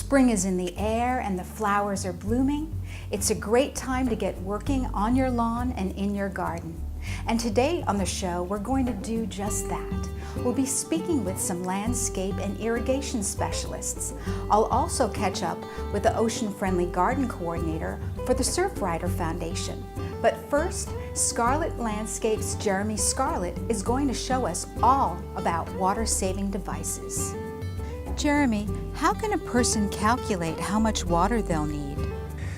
Spring is in the air and the flowers are blooming. It's a great time to get working on your lawn and in your garden. And today on the show, we're going to do just that. We'll be speaking with some landscape and irrigation specialists. I'll also catch up with the ocean-friendly garden coordinator for the Surfrider Foundation. But first, Scarlet Landscapes' Jeremy Scarlett is going to show us all about water-saving devices. Jeremy, how can a person calculate how much water they'll need?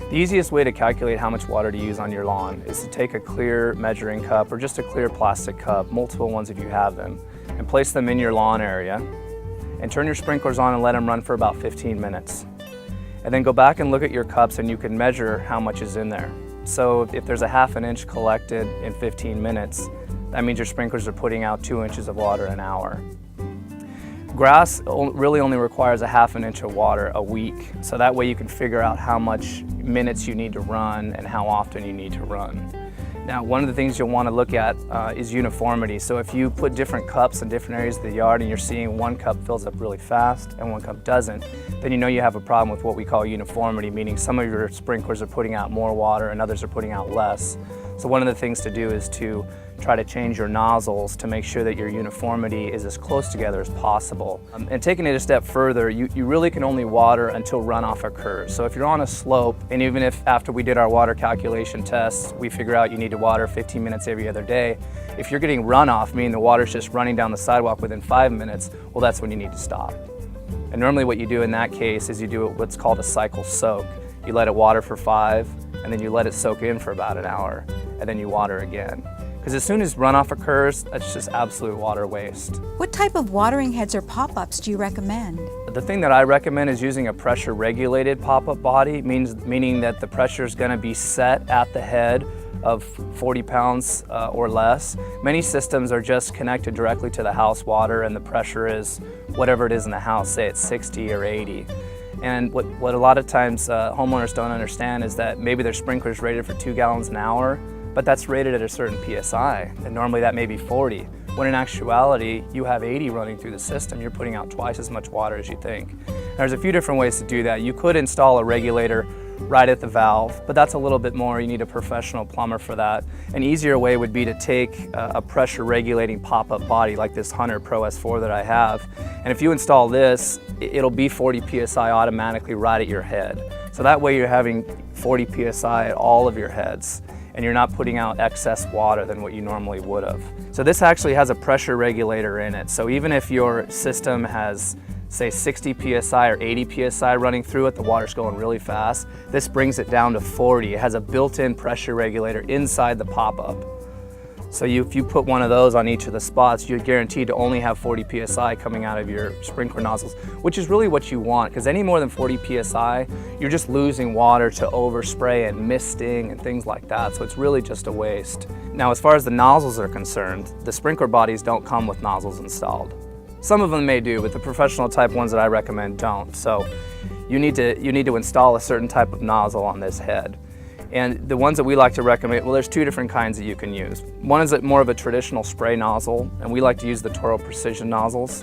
The easiest way to calculate how much water to use on your lawn is to take a clear measuring cup or just a clear plastic cup, multiple ones if you have them, and place them in your lawn area and turn your sprinklers on and let them run for about 15 minutes. And then go back and look at your cups and you can measure how much is in there. So if there's a ½ an inch collected in 15 minutes, that means your sprinklers are putting out 2 inches of water an hour. Grass really only requires a ½ an inch of water a week, so that way you can figure out how much minutes you need to run and how often you need to run. Now, one of the things you'll want to look at is uniformity. So if you put different cups in different areas of the yard and you're seeing one cup fills up really fast and one cup doesn't, then you know you have a problem with what we call uniformity, meaning some of your sprinklers are putting out more water and others are putting out less. So one of the things to do is to try to change your nozzles to make sure that your uniformity is as close together as possible. And taking it a step further, you really can only water until runoff occurs. So if you're on a slope, and even if after we did our water calculation tests, we figure out you need to water 15 minutes every other day, if you're getting runoff, meaning the water's just running down the sidewalk within 5 minutes, well, that's when you need to stop. And normally what you do in that case is you do what's called a cycle soak. You let it water for 5, and then you let it soak in for about an hour, and then you water again. Because as soon as runoff occurs, that's just absolute water waste. What type of watering heads or pop-ups do you recommend? The thing that I recommend is using a pressure-regulated pop-up body, meaning that the pressure is going to be set at the head of 40 pounds or less. Many systems are just connected directly to the house water and the pressure is whatever it is in the house, say it's 60 or 80. And what a lot of times homeowners don't understand is that maybe their sprinkler's rated for 2 gallons an hour, but that's rated at a certain PSI, and normally that may be 40. When in actuality, you have 80 running through the system, you're putting out twice as much water as you think. There's a few different ways to do that. You could install a regulator right at the valve, but that's a little bit more. You need a professional plumber for that. An easier way would be to take a pressure regulating pop-up body like this Hunter Pro S4 that I have, and if you install this, it'll be 40 PSI automatically right at your head. So that way you're having 40 PSI at all of your heads, and you're not putting out excess water than what you normally would have. So this actually has a pressure regulator in it. So even if your system has, say, 60 PSI or 80 PSI running through it, the water's going really fast, this brings it down to 40. It has a built-in pressure regulator inside the pop-up. So if you put one of those on each of the spots, you're guaranteed to only have 40 PSI coming out of your sprinkler nozzles, which is really what you want, because any more than 40 PSI, you're just losing water to overspray and misting and things like that, so it's really just a waste. Now, as far as the nozzles are concerned, the sprinkler bodies don't come with nozzles installed. Some of them may do, but the professional type ones that I recommend don't. So you need to install a certain type of nozzle on this head. And the ones that we like to recommend, well, there's 2 different kinds that you can use. One is more of a traditional spray nozzle, and we like to use the Toro Precision nozzles.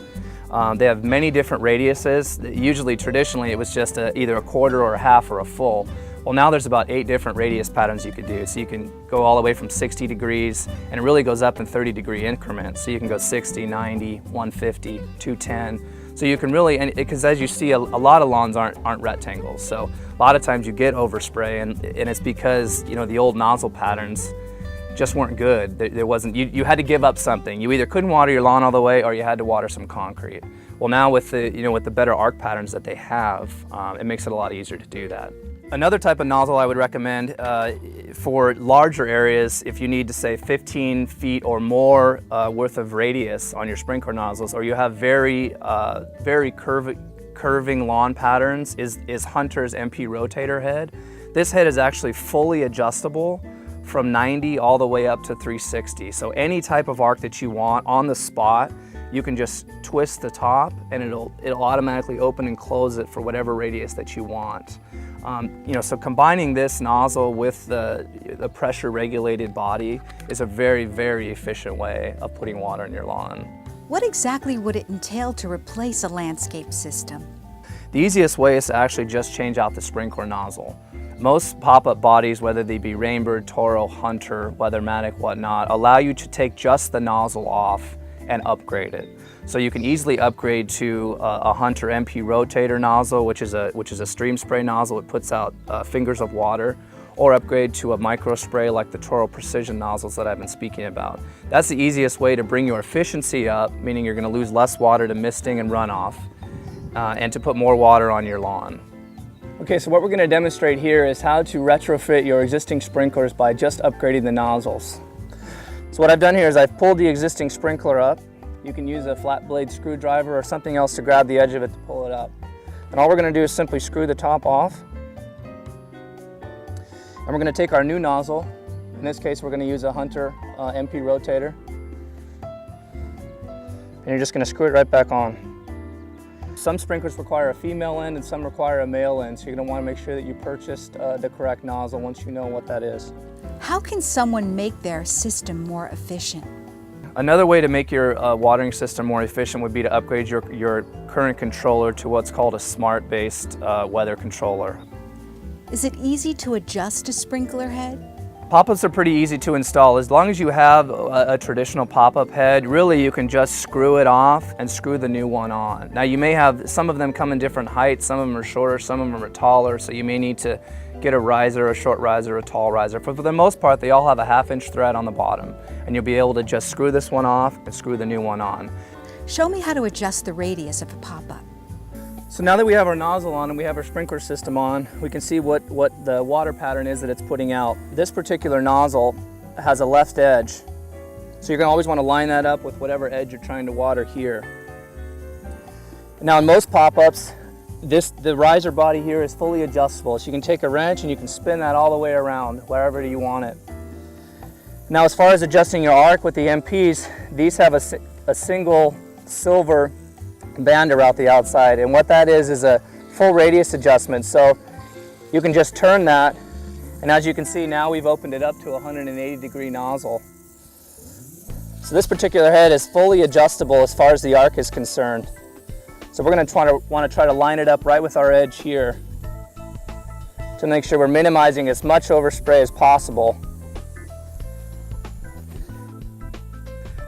They have many different radiuses. Usually, traditionally, it was just either a quarter or a half or a full. Well, now there's about 8 different radius patterns you could do. So you can go all the way from 60 degrees, and it really goes up in 30-degree increments. So you can go 60, 90, 150, 210. So you can really, and because as you see, a lot of lawns aren't rectangles. So a lot of times you get overspray, and it's because, you know, the old nozzle patterns just weren't good. There wasn't, you had to give up something. You either couldn't water your lawn all the way, or you had to water some concrete. Well, now with the better arc patterns that they have, it makes it a lot easier to do that. Another type of nozzle I would recommend for larger areas, if you need to say 15 feet or more worth of radius on your sprinkler nozzles, or you have very curving lawn patterns, is Hunter's MP rotator head. This head is actually fully adjustable from 90 all the way up to 360. So any type of arc that you want on the spot, you can just twist the top and it'll automatically open and close it for whatever radius that you want. So combining this nozzle with the pressure regulated body is a very, very efficient way of putting water in your lawn. What exactly would it entail to replace a landscape system? The easiest way is to actually just change out the sprinkler nozzle. Most pop-up bodies, whether they be Rainbird, Toro, Hunter, Weathermatic, whatnot, allow you to take just the nozzle off and upgrade it. So you can easily upgrade to a Hunter MP rotator nozzle, which is a stream spray nozzle. It puts out fingers of water, or upgrade to a micro spray like the Toro Precision nozzles that I've been speaking about. That's the easiest way to bring your efficiency up, meaning you're going to lose less water to misting and runoff, and to put more water on your lawn. Okay, so what we're going to demonstrate here is how to retrofit your existing sprinklers by just upgrading the nozzles. So what I've done here is I've pulled the existing sprinkler up. You can use a flat blade screwdriver or something else to grab the edge of it to pull it up. And all we're going to do is simply screw the top off. And we're going to take our new nozzle. In this case, we're going to use a Hunter MP rotator. And you're just going to screw it right back on. Some sprinklers require a female end and some require a male end, so you're going to want to make sure that you purchased the correct nozzle once you know what that is. How can someone make their system more efficient? Another way to make your watering system more efficient would be to upgrade your current controller to what's called a smart-based weather controller. Is it easy to adjust a sprinkler head? Pop-ups are pretty easy to install. As long as you have a traditional pop-up head, really you can just screw it off and screw the new one on. Now you may have, some of them come in different heights, some of them are shorter, some of them are taller, so you may need to get a riser, a short riser, a tall riser. But for the most part, they all have a 1/2-inch thread on the bottom, and you'll be able to just screw this one off and screw the new one on. Show me how to adjust the radius of a pop-up. So now that we have our nozzle on and we have our sprinkler system on, we can see what the water pattern is that it's putting out. This particular nozzle has a left edge, so you're going to always want to line that up with whatever edge you're trying to water here. Now in most pop-ups, the riser body here is fully adjustable, so you can take a wrench and you can spin that all the way around wherever you want it. Now as far as adjusting your arc with the MPs, these have a single silver band around the outside, and what that is a full radius adjustment. So you can just turn that, and as you can see now we've opened it up to a 180-degree nozzle. So this particular head is fully adjustable as far as the arc is concerned. So we're going to want to try to line it up right with our edge here to make sure we're minimizing as much overspray as possible.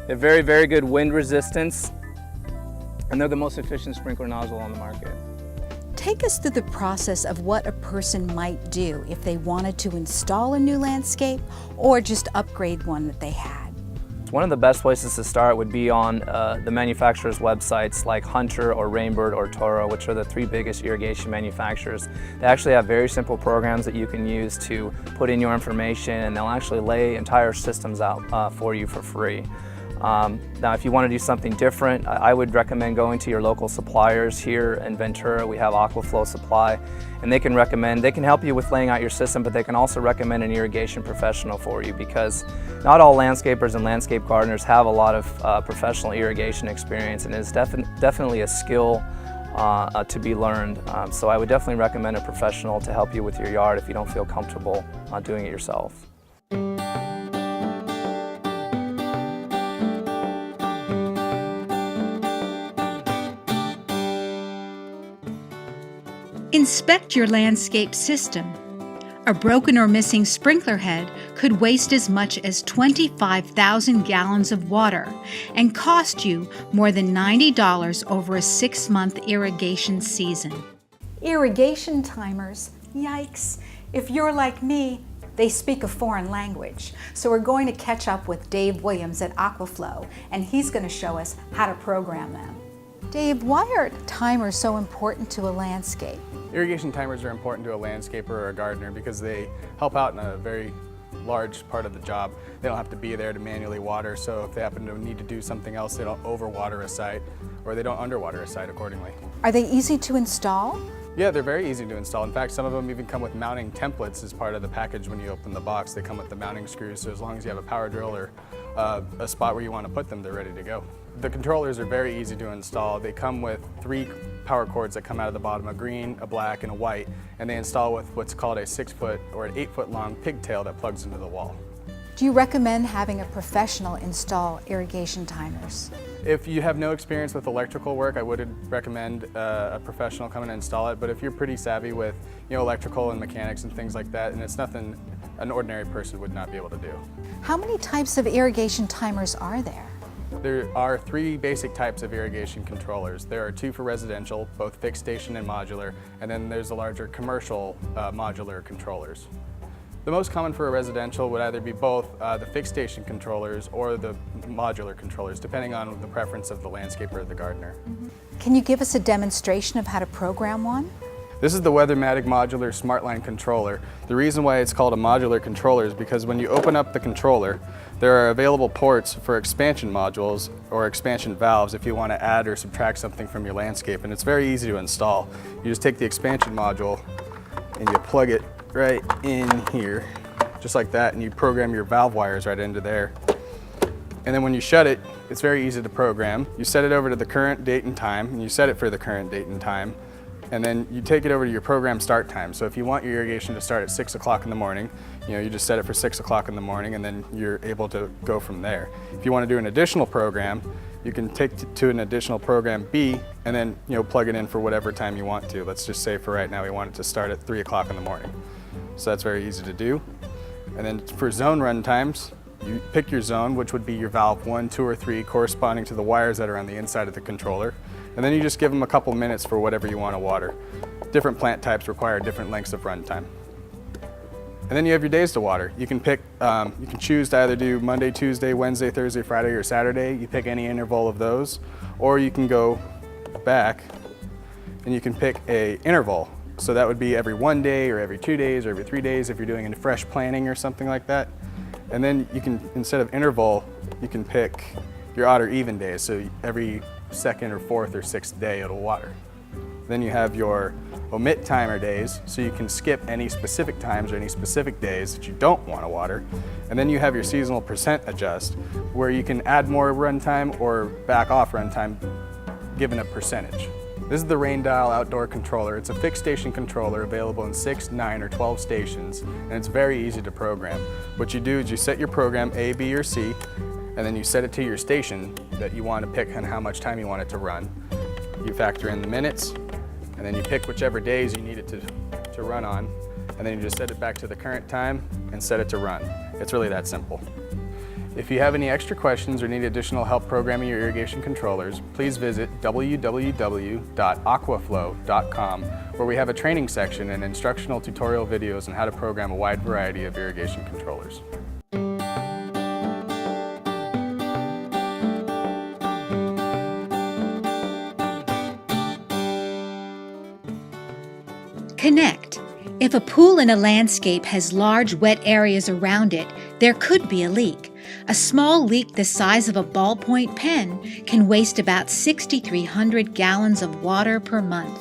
They're very, very good wind resistance, and they're the most efficient sprinkler nozzle on the market. Take us through the process of what a person might do if they wanted to install a new landscape or just upgrade one that they had. One of the best places to start would be on the manufacturers' websites like Hunter or Rainbird or Toro, which are the 3 biggest irrigation manufacturers. They actually have very simple programs that you can use to put in your information, and they'll actually lay entire systems out for you for free. Now if you want to do something different, I would recommend going to your local suppliers. Here in Ventura we have Aquaflow Supply, and they can help you with laying out your system, but they can also recommend an irrigation professional for you, because not all landscapers and landscape gardeners have a lot of professional irrigation experience, and it's definitely a skill to be learned. So I would definitely recommend a professional to help you with your yard if you don't feel comfortable doing it yourself. Inspect your landscape system. A broken or missing sprinkler head could waste as much as 25,000 gallons of water and cost you more than $90 over a 6-month irrigation season. Irrigation timers, yikes. If you're like me, they speak a foreign language. So we're going to catch up with Dave Williams at Aquaflow, and he's going to show us how to program them. Dave, why are timers so important to a landscape? Irrigation timers are important to a landscaper or a gardener because they help out in a very large part of the job. They don't have to be there to manually water, so if they happen to need to do something else, they don't overwater a site, or they don't underwater a site accordingly. Are they easy to install? Yeah, they're very easy to install. In fact, some of them even come with mounting templates as part of the package when you open the box. They come with the mounting screws, so as long as you have a power drill or a spot where you want to put them, they're ready to go. The controllers are very easy to install. They come with 3 power cords that come out of the bottom, a green, a black, and a white, and they install with what's called a 6-foot or an 8-foot long pigtail that plugs into the wall. Do you recommend having a professional install irrigation timers? If you have no experience with electrical work, I would recommend a professional come in and install it. But if you're pretty savvy with, electrical and mechanics and things like that, and it's nothing an ordinary person would not be able to do. How many types of irrigation timers are there? There are 3 basic types of irrigation controllers. There are 2 for residential, both fixed station and modular, and then there's the larger commercial modular controllers. The most common for a residential would either be both the fixed station controllers or the modular controllers, depending on the preference of the landscaper or the gardener. Can you give us a demonstration of how to program one? This is the Weathermatic Modular SmartLine controller. The reason why it's called a modular controller is because when you open up the controller, there are available ports for expansion modules or expansion valves if you want to add or subtract something from your landscape, and it's very easy to install. You just take the expansion module and you plug it right in here, just like that, and you program your valve wires right into there. And then when you shut it, it's very easy to program. You set it over to the current date and time, and you set it for the current date and time, and then you take it over to your program start time. So if you want your irrigation to start at 6 o'clock in the morning, you just set it for 6 o'clock in the morning, and then you're able to go from there. If you want to do an additional program, you can take to an additional program B and then plug it in for whatever time you want to. Let's just say for right now we want it to start at 3 o'clock in the morning. So that's very easy to do. And then for zone run times, you pick your zone, which would be your valve 1, 2, or 3, corresponding to the wires that are on the inside of the controller. And then you just give them a couple minutes for whatever you want to water. Different plant types require different lengths of run time. And then you have your days to water. You can pick, you can choose to either do Monday, Tuesday, Wednesday, Thursday, Friday, or Saturday. You pick any interval of those, or you can go back and you can pick an interval. So that would be every 1 day, or every 2 days, or every 3 days if you're doing a fresh planting or something like that. And then you can, instead of interval, you can pick your odd or even days. So every 2nd or 4th or 6th day it'll water. Then you have your omit timer days, so you can skip any specific times or any specific days that you don't want to water. And then you have your seasonal percent adjust, where you can add more runtime or back off runtime given a percentage. This is the Rain Dial outdoor controller. It's a fixed station controller available in 6, 9, or 12 stations, and it's very easy to program. What you do is you set your program A, B, or C, and then you set it to your station that you want to pick and how much time you want it to run. You factor in the minutes, and then you pick whichever days you need it to run on, and then you just set it back to the current time and set it to run. It's really that simple. If you have any extra questions or need additional help programming your irrigation controllers, please visit www.aquaflow.com, where we have a training section and instructional tutorial videos on how to program a wide variety of irrigation controllers. Connect. If a pool in a landscape has large wet areas around it, there could be a leak. A small leak the size of a ballpoint pen can waste about 6,300 gallons of water per month.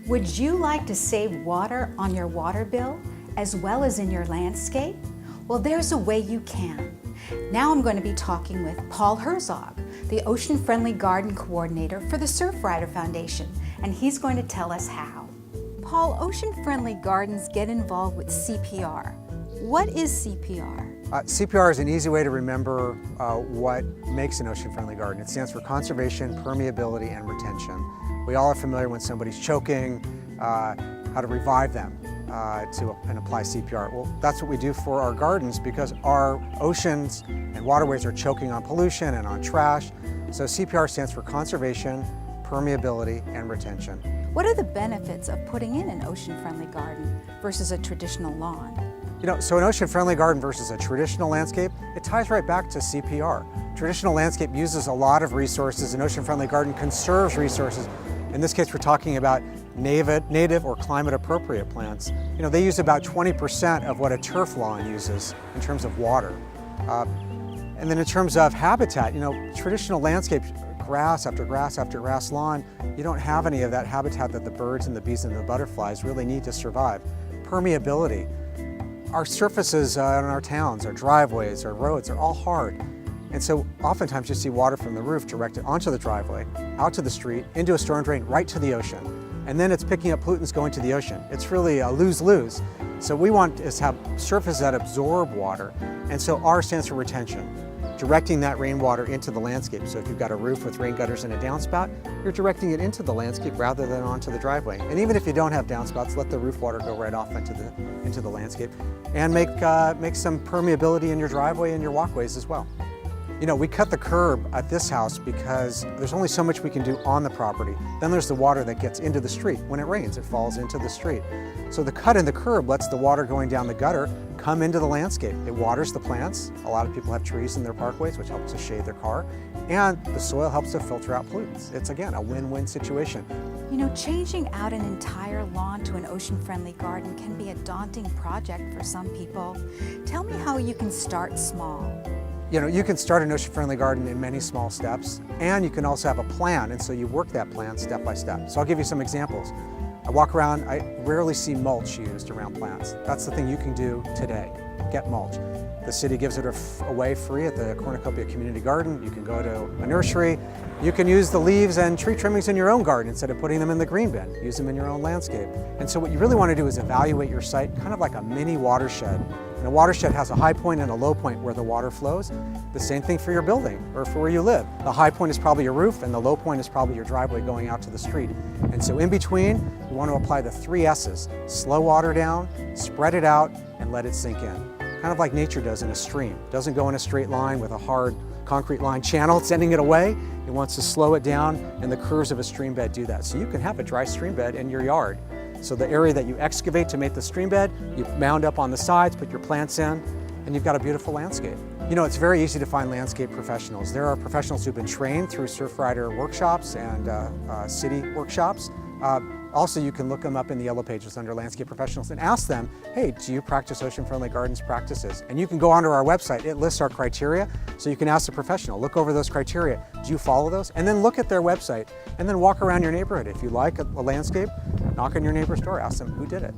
Would you like to save water on your water bill as well as in your landscape? Well, there's a way you can. Now I'm going to be talking with Paul Herzog, the Ocean Friendly Garden Coordinator for the Surfrider Foundation, and he's going to tell us how. Paul, Ocean Friendly Gardens get involved with CPR. What is CPR? CPR is an easy way to remember what makes an ocean-friendly garden. It stands for conservation, permeability, and retention. We all are familiar when somebody's choking, how to revive them and apply CPR. Well, that's what we do for our gardens because our oceans and waterways are choking on pollution and on trash. So CPR stands for conservation, permeability, and retention. What are the benefits of putting in an ocean-friendly garden versus a traditional lawn? So an ocean-friendly garden versus a traditional landscape, it ties right back to CPR. Traditional landscape uses a lot of resources. An ocean-friendly garden conserves resources. In this case, we're talking about native or climate-appropriate plants. They use about 20% of what a turf lawn uses in terms of water. And then in terms of habitat, traditional landscape, grass after grass after grass lawn, you don't have any of that habitat that the birds and the bees and the butterflies really need to survive. Permeability. Our surfaces in our towns, our driveways, our roads are all hard. And so oftentimes you see water from the roof directed onto the driveway, out to the street, into a storm drain, right to the ocean. and then it's picking up pollutants going to the ocean. It's really a lose-lose. So we want is have surfaces that absorb water, and so R stands for retention, directing that rainwater into the landscape. So if you've got a roof with rain gutters and a downspout, you're directing it into the landscape rather than onto the driveway. And even if you don't have downspouts, let the roof water go right off into the landscape, and make some permeability in your driveway and your walkways as well. You know, we cut the curb at this house because there's only so much we can do on the property. Then there's the water that gets into the street. When it rains, it falls into the street. So the cut in the curb lets the water going down the gutter come into the landscape. It waters the plants. A lot of people have trees in their parkways, which helps to shade their car. And the soil helps to filter out pollutants. It's, again, a win-win situation. You know, changing out an entire lawn to an ocean-friendly garden can be a daunting project for some people. Tell me how you can start small. You know, you can start an ocean-friendly garden in many small steps, and you can also have a plan, and so you work that plan step by step. So I'll give you some examples. I walk around, I rarely see mulch used around plants. That's the thing you can do today, get mulch. The city gives it away free at the Cornucopia Community Garden. You can go to a nursery. You can use the leaves and tree trimmings in your own garden instead of putting them in the green bin. Use them in your own landscape. And so what you really want to do is evaluate your site kind of like a mini watershed. And a watershed has a high point and a low point where the water flows. The same thing for your building or for where you live. The high point is probably your roof and the low point is probably your driveway going out to the street. And so in between, you want to apply the 3 S's. Slow water down, spread it out, and let it sink in. Kind of like nature does in a stream. It doesn't go in a straight line with a hard concrete line channel sending it away. It wants to slow it down, and the curves of a stream bed do that. So you can have a dry stream bed in your yard. So the area that you excavate to make the stream bed, you mound up on the sides, put your plants in, and you've got a beautiful landscape. You know, it's very easy to find landscape professionals. There are professionals who've been trained through Surfrider workshops and city workshops. Also, you can look them up in the yellow pages under landscape professionals and ask them, hey, do you practice ocean-friendly gardens practices? And you can go onto our website. It lists our criteria, so you can ask the professional, look over those criteria. Do you follow those? And then look at their website, and then walk around your neighborhood. If you like a landscape, knock on your neighbor's door, ask them who did it.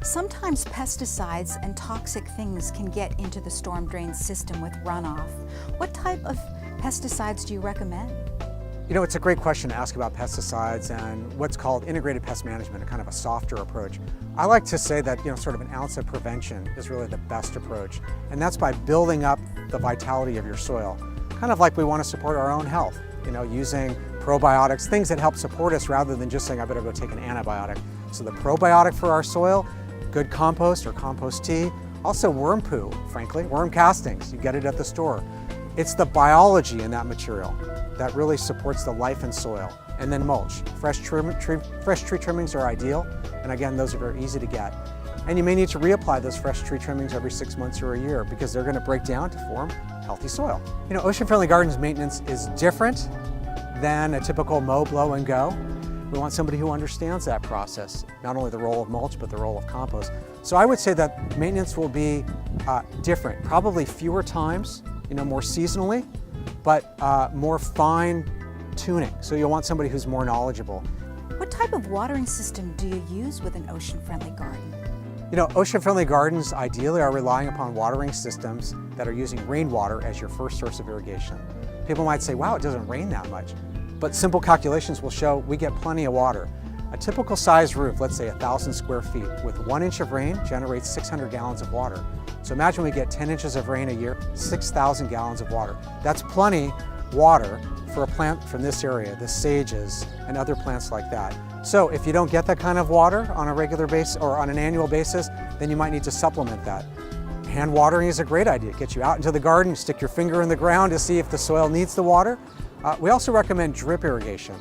Sometimes pesticides and toxic things can get into the storm drain system with runoff. What type of pesticides do you recommend? You know, it's a great question to ask about pesticides and what's called integrated pest management, a kind of a softer approach. I like to say that, you know, sort of an ounce of prevention is really the best approach. And that's by building up the vitality of your soil. Kind of like we want to support our own health, you know, using probiotics, things that help support us rather than just saying, I better go take an antibiotic. So the probiotic for our soil, good compost or compost tea, also worm poo, frankly, worm castings, you get it at the store. It's the biology in that material that really supports the life in soil. And then mulch. Fresh tree trimmings are ideal, and again, those are very easy to get. And you may need to reapply those fresh tree trimmings every 6 months or a year because they're going to break down to form healthy soil. You know, ocean-friendly gardens maintenance is different than a typical mow, blow, and go. We want somebody who understands that process, not only the role of mulch, but the role of compost. So I would say that maintenance will be different, probably fewer times, you know, more seasonally, but more fine tuning. So you'll want somebody who's more knowledgeable. What type of watering system do you use with an ocean-friendly garden? You know, ocean-friendly gardens ideally are relying upon watering systems that are using rainwater as your first source of irrigation. People might say, wow, it doesn't rain that much. But simple calculations will show we get plenty of water. A typical size roof, let's say 1,000 square feet, with 1 inch of rain generates 600 gallons of water. So imagine we get 10 inches of rain a year, 6,000 gallons of water. That's plenty water for a plant from this area, the sages and other plants like that. So if you don't get that kind of water on a regular basis or on an annual basis, then you might need to supplement that. Hand watering is a great idea. Get you out into the garden, stick your finger in the ground to see if the soil needs the water. We also recommend drip irrigation.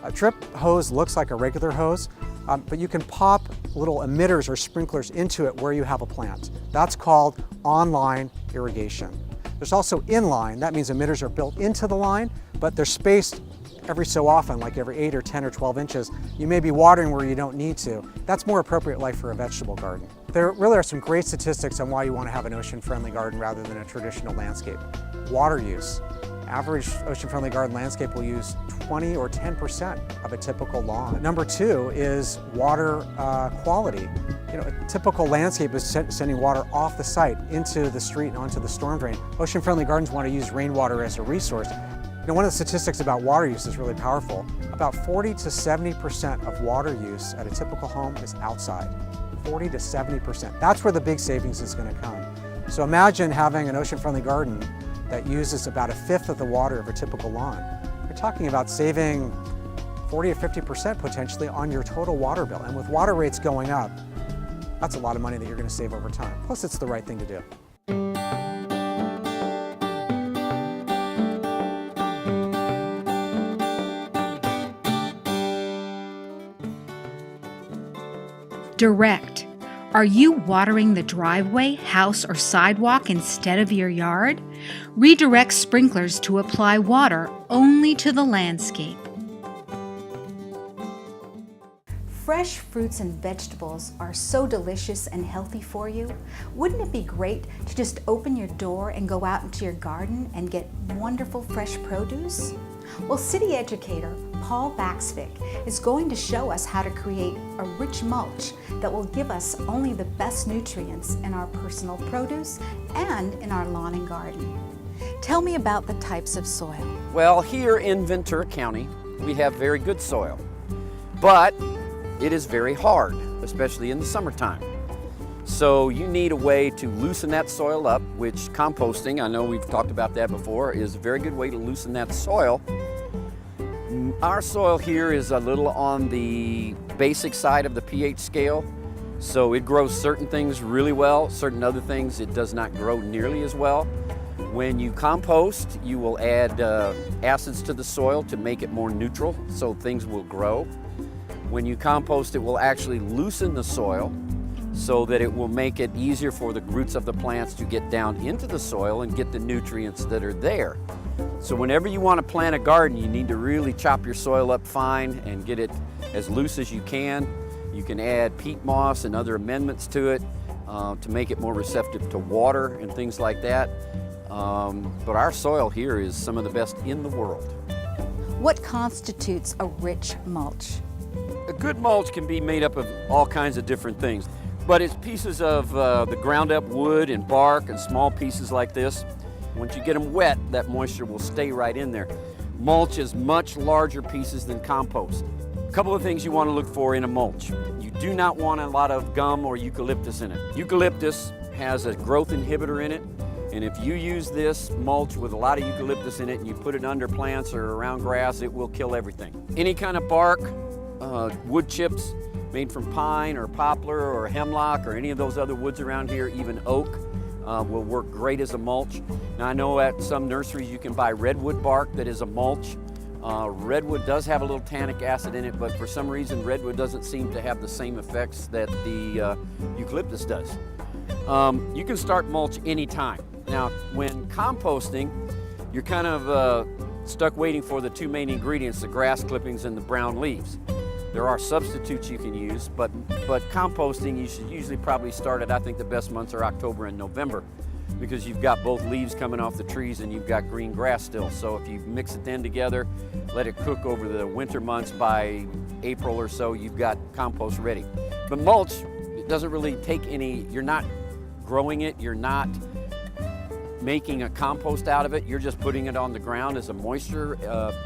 A drip hose looks like a regular hose, but you can pop little emitters or sprinklers into it where you have a plant. That's called on-line irrigation. There's also in-line. That means emitters are built into the line, but they're spaced every so often, like every 8 or 10 or 12 inches. You may be watering where you don't need to. That's more appropriate like for a vegetable garden. There really are some great statistics on why you want to have an ocean-friendly garden rather than a traditional landscape. Water use. Average ocean-friendly garden landscape will use 20 or 10% of a typical lawn. Number 2 is water quality. You know, a typical landscape is sending water off the site into the street and onto the storm drain. Ocean-friendly gardens want to use rainwater as a resource. One of the statistics about water use is really powerful. About 40 to 70% of water use at a typical home is outside. 40 to 70%. That's where the big savings is going to come. So imagine having an ocean-friendly garden that uses about 1/5 of the water of a typical lawn. You're talking about saving 40 or 50% potentially on your total water bill. And with water rates going up, that's a lot of money that you're going to save over time. Plus, it's the right thing to do. Direct. Are you watering the driveway, house, or sidewalk instead of your yard? Redirect sprinklers to apply water only to the landscape. Fresh fruits and vegetables are so delicious and healthy for you. Wouldn't it be great to just open your door and go out into your garden and get wonderful fresh produce? Well, city educator Paul Baxvik is going to show us how to create a rich mulch that will give us only the best nutrients in our personal produce and in our lawn and garden. Tell me about the types of soil. Well, here in Ventura County, we have very good soil, but it is very hard, especially in the summertime. So you need a way to loosen that soil up, which composting, I know we've talked about that before, is a very good way to loosen that soil. Our soil here is a little on the basic side of the pH scale, so it grows certain things really well, certain other things it does not grow nearly as well. When you compost, you will add acids to the soil to make it more neutral, so things will grow. When you compost, it will actually loosen the soil so that it will make it easier for the roots of the plants to get down into the soil and get the nutrients that are there. So whenever you want to plant a garden, you need to really chop your soil up fine and get it as loose as you can. You can add peat moss and other amendments to it to make it more receptive to water and things like that. But our soil here is some of the best in the world. What constitutes a rich mulch? A good mulch can be made up of all kinds of different things, but it's pieces of the ground up wood and bark and small pieces like this. Once you get them wet, that moisture will stay right in there. Mulch is much larger pieces than compost. A couple of things you want to look for in a mulch. You do not want a lot of gum or eucalyptus in it. Eucalyptus has a growth inhibitor in it, and if you use this mulch with a lot of eucalyptus in it and you put it under plants or around grass, it will kill everything. Any kind of bark, wood chips made from pine or poplar or hemlock or any of those other woods around here, even oak, will work great as a mulch. Now I know at some nurseries you can buy redwood bark that is a mulch. Redwood does have a little tannic acid in it, but for some reason redwood doesn't seem to have the same effects that the eucalyptus does. You can start mulch anytime. Now when composting, you're kind of stuck waiting for the two main ingredients, the grass clippings and the brown leaves. There are substitutes you can use, but composting, you should usually probably start at, I think the best months are October and November, because you've got both leaves coming off the trees and you've got green grass still. So if you mix it then together, let it cook over the winter months, by April or so, you've got compost ready. But mulch, it doesn't really take any, you're not growing it, you're not making a compost out of it, you're just putting it on the ground as a moisture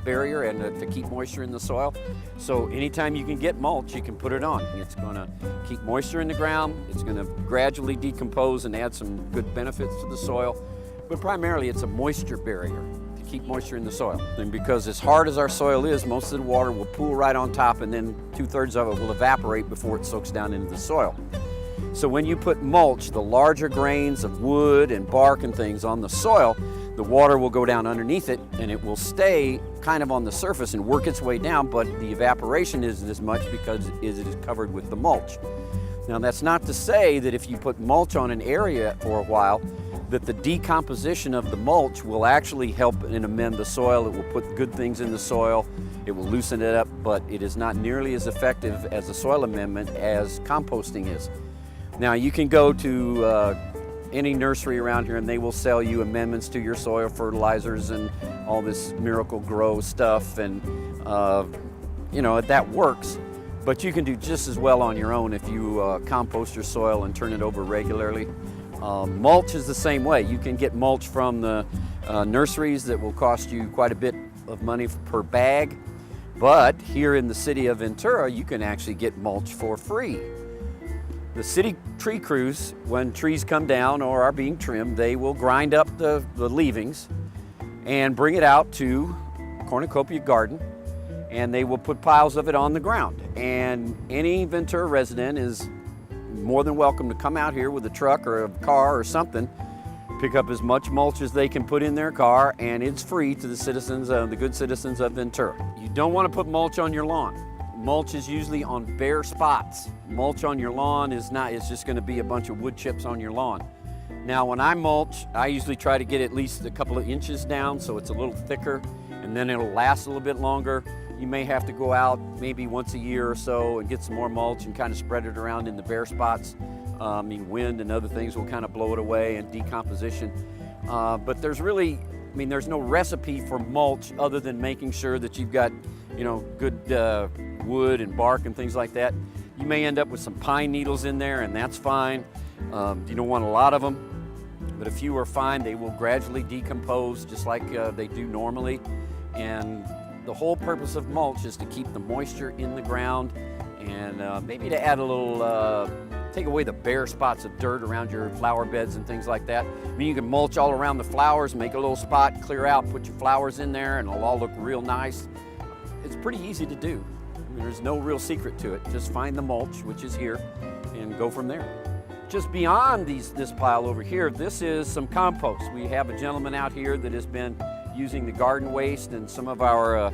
barrier and to keep moisture in the soil. So anytime you can get mulch, you can put it on. It's going to keep moisture in the ground, it's going to gradually decompose and add some good benefits to the soil, but primarily it's a moisture barrier to keep moisture in the soil. And because as hard as our soil is, most of the water will pool right on top and then 2/3 of it will evaporate before it soaks down into the soil. So when you put mulch, the larger grains of wood and bark and things on the soil, the water will go down underneath it and it will stay kind of on the surface and work its way down, but the evaporation isn't as much because it is covered with the mulch. Now that's not to say that if you put mulch on an area for a while, that the decomposition of the mulch will actually help and amend the soil. It will put good things in the soil, it will loosen it up, but it is not nearly as effective as a soil amendment as composting is. Now you can go to any nursery around here and they will sell you amendments to your soil, fertilizers and all this Miracle Grow stuff, and you know, that works, but you can do just as well on your own if you compost your soil and turn it over regularly. Mulch is the same way. You can get mulch from the nurseries that will cost you quite a bit of money per bag. But here in the city of Ventura, you can actually get mulch for free. The city tree crews, when trees come down or are being trimmed, they will grind up the leavings and bring it out to Cornucopia Garden, and they will put piles of it on the ground. And any Ventura resident is more than welcome to come out here with a truck or a car or something, pick up as much mulch as they can put in their car, and it's free to the citizens, the good citizens of Ventura. You don't want to put mulch on your lawn. Mulch is usually on bare spots. Mulch on your lawn is not, it's just going to be a bunch of wood chips on your lawn. Now when I mulch, I usually try to get at least a couple of inches down so it's a little thicker, and then it'll last a little bit longer. You may have to go out maybe once a year or so and get some more mulch and kind of spread it around in the bare spots. Wind and other things will kind of blow it away, and decomposition. But there's really, there's no recipe for mulch other than making sure that you've got, good wood and bark and things like that. You may end up with some pine needles in there, and that's fine. You don't want a lot of them, but a few are fine. They will gradually decompose just like they do normally. And the whole purpose of mulch is to keep the moisture in the ground, and maybe to add a little, take away the bare spots of dirt around your flower beds and things like that. You can mulch all around the flowers, make a little spot, clear out, put your flowers in there, and it'll all look real nice. It's pretty easy to do. There's no real secret to it. Just find the mulch, which is here, and go from there. Just beyond this pile over here, this is some compost. We have a gentleman out here that has been using the garden waste and some of our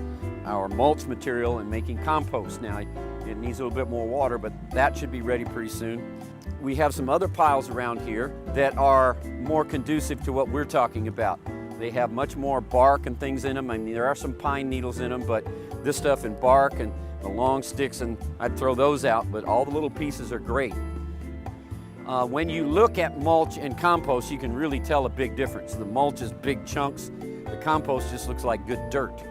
mulch material and making compost. Now, it needs a little bit more water, but that should be ready pretty soon. We have some other piles around here that are more conducive to what we're talking about. They have much more bark and things in them. There are some pine needles in them, but this stuff and bark and the long sticks, and I'd throw those out, but all the little pieces are great. When you look at mulch and compost, you can really tell a big difference. The mulch is big chunks. The compost just looks like good dirt.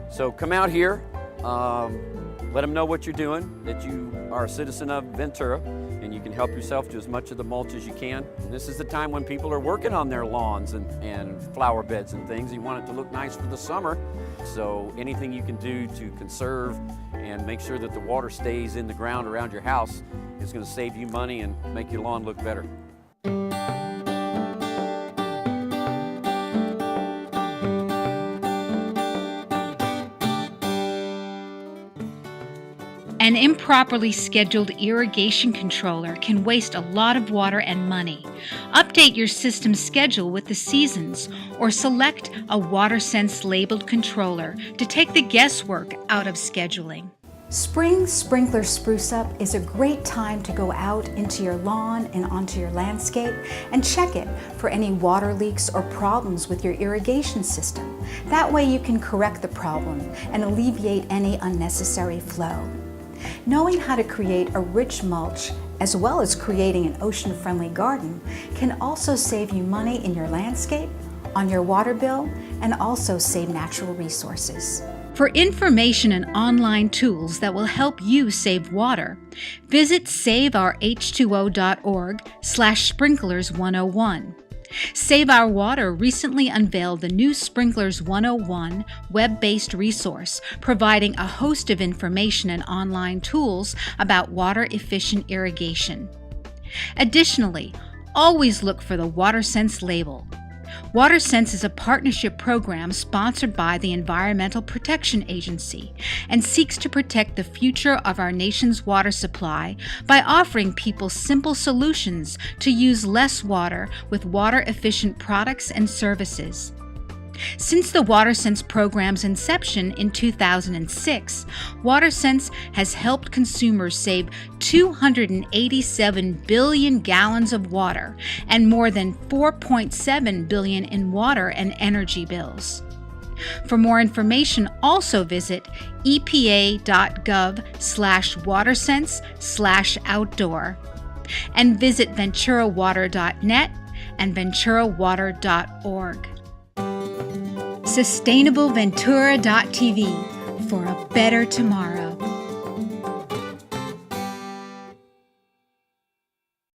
So come out here, let them know what you're doing, that you are a citizen of Ventura, and you can help yourself to as much of the mulch as you can. And this is the time when people are working on their lawns and flower beds and things. You want it to look nice for the summer. So anything you can do to conserve and make sure that the water stays in the ground around your house is going to save you money and make your lawn look better. An improperly scheduled irrigation controller can waste a lot of water and money. Update your system's schedule with the seasons, or select a WaterSense labeled controller to take the guesswork out of scheduling. Spring Sprinkler Spruce Up is a great time to go out into your lawn and onto your landscape and check it for any water leaks or problems with your irrigation system. That way you can correct the problem and alleviate any unnecessary flow. Knowing how to create a rich mulch, as well as creating an ocean-friendly garden, can also save you money in your landscape, on your water bill, and also save natural resources. For information and online tools that will help you save water, visit saveour-h2o.org/sprinklers101. Save Our Water recently unveiled the new Sprinklers 101 web-based resource, providing a host of information and online tools about water-efficient irrigation. Additionally, always look for the WaterSense label. WaterSense is a partnership program sponsored by the Environmental Protection Agency and seeks to protect the future of our nation's water supply by offering people simple solutions to use less water with water-efficient products and services. Since the WaterSense program's inception in 2006, WaterSense has helped consumers save 287 billion gallons of water and more than 4.7 billion in water and energy bills. For more information, also visit epa.gov/watersense/outdoor and visit venturawater.net and venturawater.org. SustainableVentura.tv for a better tomorrow.